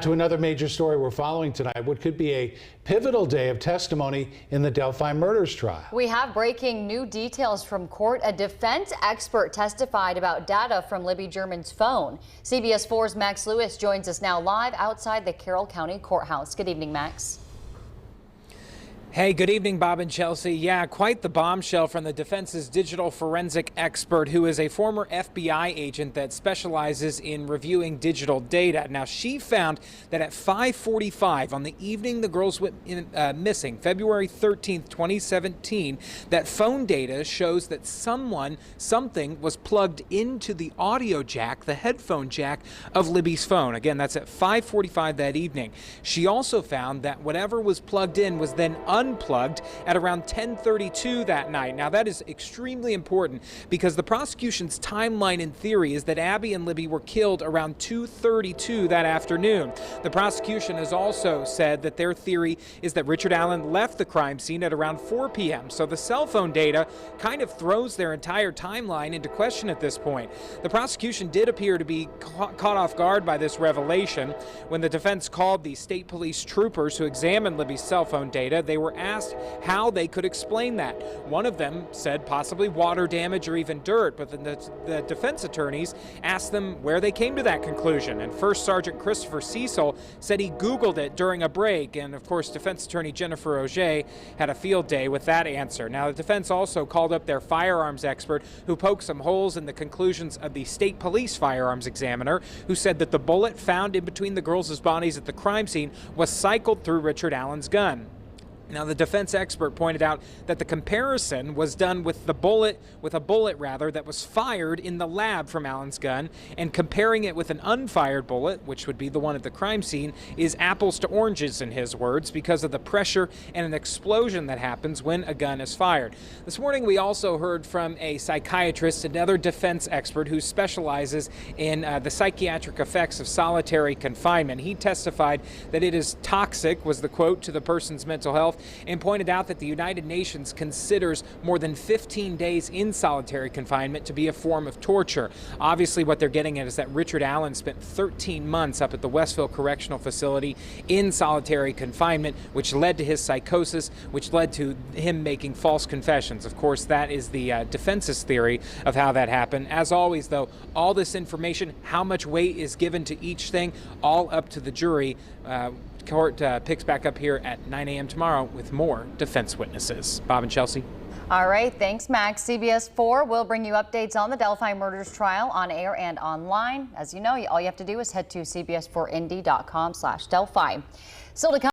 To another major story we're following tonight, what could be a pivotal day of testimony in the Delphi murders trial. We have breaking new details from court. A defense expert testified about data from Libby German's phone. CBS 4's Max Lewis joins us now live outside the Carroll County Courthouse. Good evening, Max. Hey, good evening, Bob and Chelsea. Yeah, quite the bombshell from the defense's digital forensic expert, who is a former FBI agent that specializes in reviewing digital data. Now, she found that at 5:45 on the evening the girls went missing, February 13th, 2017, that phone data shows that something was plugged into the audio jack, the headphone jack of Libby's phone. Again, that's at 5:45 that evening. She also found that whatever was plugged in was then unplugged at around 10:32 that night. Now, that is extremely important because the prosecution's timeline in theory is that Abby and Libby were killed around 2:32 that afternoon. The prosecution has also said that their theory is that Richard Allen left the crime scene at around 4 p.m. So the cell phone data kind of throws their entire timeline into question at this point. The prosecution did appear to be caught off guard by this revelation. When the defense called the state police troopers who examined Libby's cell phone data, they were asked how they could explain that. One of them said possibly water damage or even dirt, but then the defense attorneys asked them where they came to that conclusion. And First Sergeant Christopher Cecil said he Googled it during a break. And of course, defense attorney Jennifer Auger had a field day with that answer. Now, the defense also called up their firearms expert, who poked some holes in the conclusions of the state police firearms examiner, who said that the bullet found in between the girls' bodies at the crime scene was cycled through Richard Allen's gun. Now, the defense expert pointed out that the comparison was done with a bullet that was fired in the lab from Allen's gun, and comparing it with an unfired bullet, which would be the one at the crime scene, is apples to oranges in his words, because of the pressure and an explosion that happens when a gun is fired. This morning, we also heard from a psychiatrist, another defense expert who specializes in the psychiatric effects of solitary confinement. He testified that it is toxic, was the quote, to the person's mental health, and pointed out that the United Nations considers more than 15 days in solitary confinement to be a form of torture. Obviously, what they're getting at is that Richard Allen spent 13 months up at the Westville Correctional Facility in solitary confinement, which led to his psychosis, which led to him making false confessions. Of course, that is the defense's theory of how that happened. As always, though, all this information, how much weight is given to each thing, all up to the jury. Court picks back up here at 9 a.m. tomorrow with more defense witnesses. Bob and Chelsea. All right. Thanks, Max. CBS 4 will bring you updates on the Delphi murders trial on air and online. As you know, all you have to do is head to cbs4indy.com/Delphi. Still to come.